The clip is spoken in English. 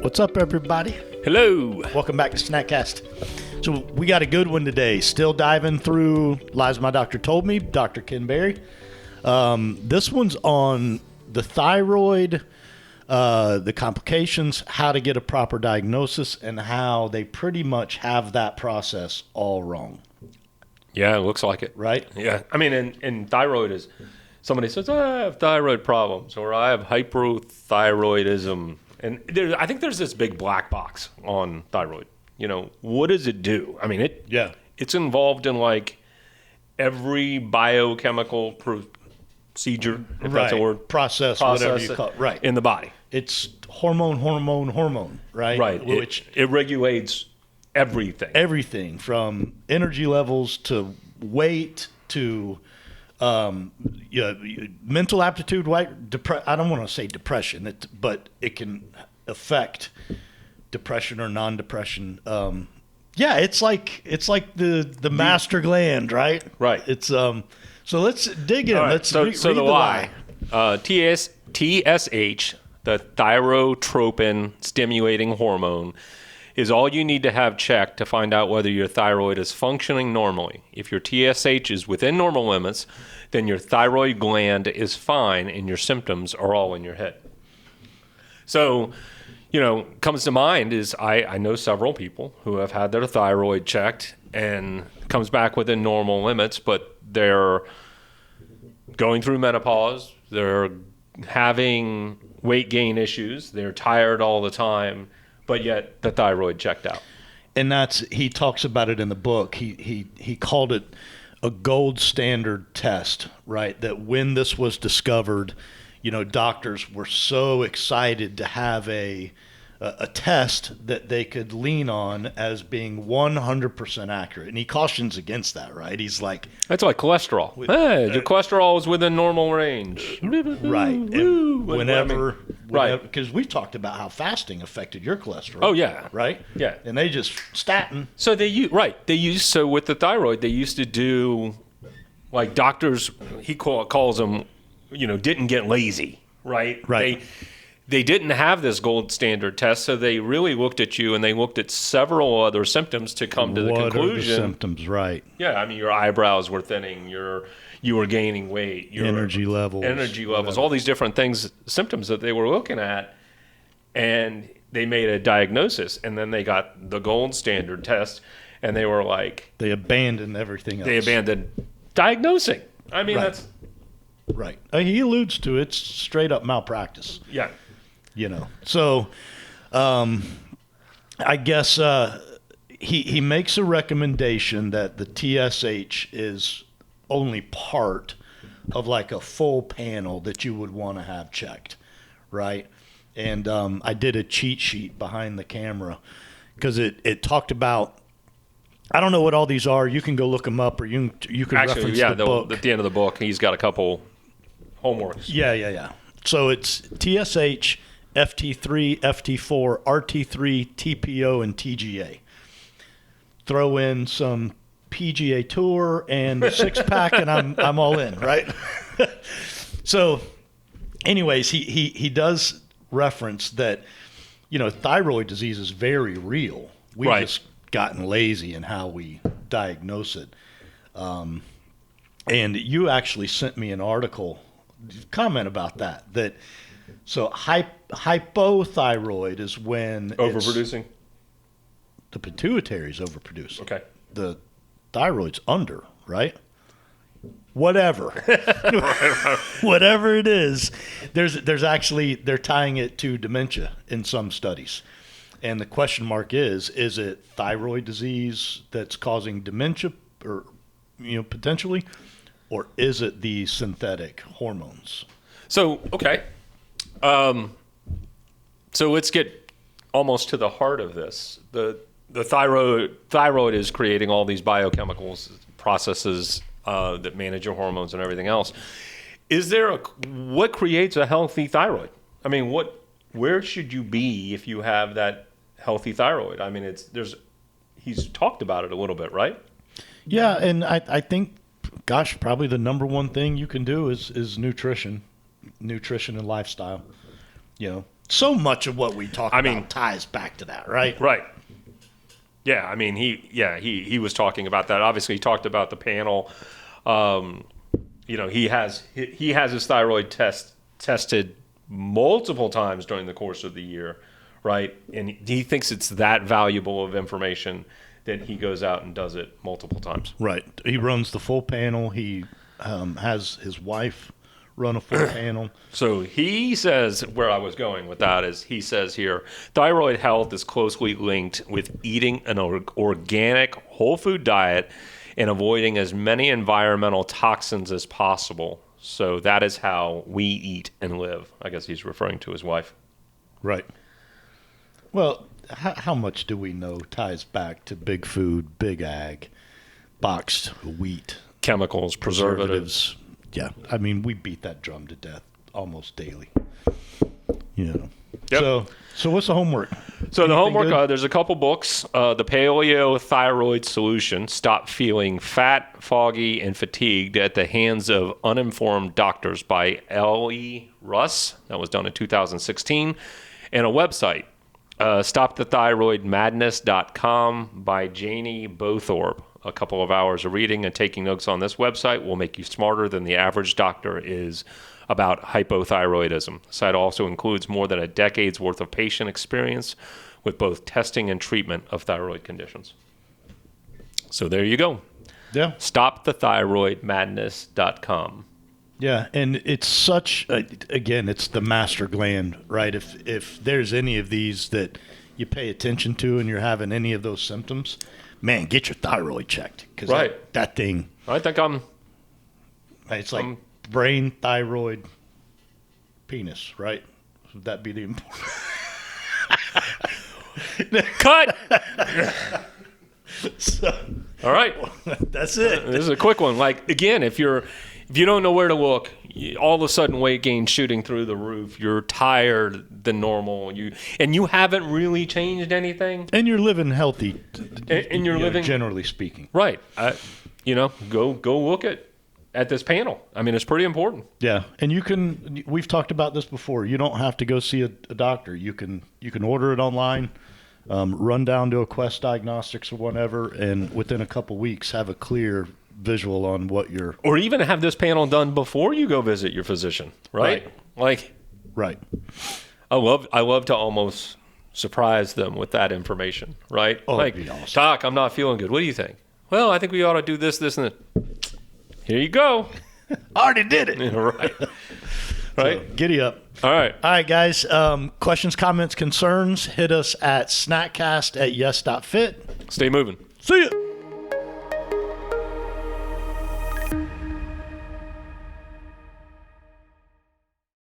What's up, everybody? Hello. Welcome back to Snackcast. So we got a good one today. Still diving through Lies My Doctor Told Me, Dr. Ken Berry. This one's on the thyroid, the complications, how to get a proper diagnosis, and how they pretty much have that process all wrong. Yeah, it looks like it. Right? Yeah. I mean, and thyroid is, somebody says, oh, I have thyroid problems, or I have hyperthyroidism. And I think there's this big black box on thyroid. You know, what does it do? I mean, it's involved in like every biochemical procedure, if that's a word. Process, whatever you call it. Right. In the body. It's hormone, right? Right. Which it regulates everything. Everything from energy levels to weight to mental aptitude. I don't want to say depression, but it can affect depression or non-depression. It's like the master gland, right? Right. It's so let's dig in. Right. Let's read the why. TSH, the thyrotropin stimulating hormone, is all you need to have checked to find out whether your thyroid is functioning normally. If your TSH is within normal limits, then your thyroid gland is fine and your symptoms are all in your head. So, comes to mind is I know several people who have had their thyroid checked and comes back within normal limits, but they're going through menopause, they're having weight gain issues, they're tired all the time, but yet the thyroid checked out. And he talks about it in the book. He called it a gold standard test, right? That when this was discovered, doctors were so excited to have a test that they could lean on as being 100% accurate. And he cautions against that, right? He's like... That's like cholesterol. Your cholesterol is within normal range. Right. Whenever... Right. Because we talked about how fasting affected your cholesterol. Oh, yeah. Right? Yeah. And they just... Statin. So so with the thyroid, they used to do... Like doctors, he calls them, didn't get lazy, right? Right. They didn't have this gold standard test, so they really looked at you and they looked at several other symptoms to come to the conclusion. What are the symptoms, right? Yeah, I mean, your eyebrows were thinning, you were gaining weight, your energy levels, whatever. All these different things, symptoms that they were looking at, and they made a diagnosis, and then they got the gold standard test, and they were like... They abandoned everything else. They abandoned diagnosing. I mean, that's... Right. He alludes to it's straight up malpractice. Yeah. So I guess he makes a recommendation that the TSH is only part of like a full panel that you would want to have checked, right? And I did a cheat sheet behind the camera because it talked about, I don't know what all these are. You can go look them up, or you can reference the book. At the end of the book, he's got a couple homeworks. Yeah. So it's TSH, FT3, FT4, RT3, TPO, and TGA. Throw in some PGA Tour and a six-pack, and I'm all in, right? So, anyways, he does reference that, thyroid disease is very real. We've just gotten lazy in how we diagnose it. And you actually sent me an article, comment about that. So hypothyroid is when Overproducing? The pituitary's overproducing. Okay. The thyroid's under, right? Whatever. Whatever it is, there's actually, they're tying it to dementia in some studies. And the question mark is it thyroid disease that's causing dementia or, potentially, or is it the synthetic hormones? So, okay. So let's get almost to the heart of this. The thyroid is creating all these biochemicals processes that manage your hormones and everything else. What creates a healthy thyroid? I mean, where should you be if you have that healthy thyroid? I mean, he's talked about it a little bit, right? Yeah, and I think, gosh, probably the number one thing you can do is nutrition and lifestyle. So much of what we talk about ties back to that, right? Right. Yeah, I mean, he was talking about that. Obviously, he talked about the panel. He has his thyroid tested multiple times during the course of the year, right? And he thinks it's that valuable of information that he goes out and does it multiple times. Right. He runs the full panel. He has his wife run a full panel. So he says, where I was going with that is, he says here, thyroid health is closely linked with eating an organic whole food diet and avoiding as many environmental toxins as possible. So that is how we eat and live. I guess he's referring to his wife. Right. Well, how much do we know ties back to big food, big ag, boxed wheat, chemicals, preservatives. Yeah, I mean, we beat that drum to death almost daily. You know. Yep. So what's the homework? So the homework, there's a couple books. The Paleo Thyroid Solution: Stop Feeling Fat, Foggy, and Fatigued at the Hands of Uninformed Doctors by L.E. Russ. That was done in 2016. And a website, StopTheThyroidMadness.com by Janie Bowthorpe. A couple of hours of reading and taking notes on this website will make you smarter than the average doctor is about hypothyroidism. The site also includes more than a decade's worth of patient experience with both testing and treatment of thyroid conditions. So there you go. Yeah. StopTheThyroidMadness.com. Yeah, and it's such, again, it's the master gland, right? If there's any of these that you pay attention to and you're having any of those symptoms, man, get your thyroid checked. Because that thing. I think it's like brain, thyroid, penis, right? Would that be the important? Cut! All right. That's it. This is a quick one. Like, again, if you don't know where to look, all of a sudden weight gain shooting through the roof, you're tired than normal, and you haven't really changed anything. And you're living healthy. And you're living, generally speaking. Right. Go look at this panel. I mean, it's pretty important. Yeah. And we've talked about this before. You don't have to go see a doctor. You can order it online, run down to a Quest Diagnostics or whatever, and within a couple weeks have a clear visual on what you're... Or even have this panel done before you go visit your physician, right? Right. I love to almost surprise them with that information, right? Oh, that'd be awesome. Doc, I'm not feeling good. What do you think? Well, I think we ought to do this, and that. Here you go. I already did it. Right. Right. So, giddy up. All right. All right, guys. Questions, comments, concerns, hit us at snackcast@yes.fit. Stay moving. See ya.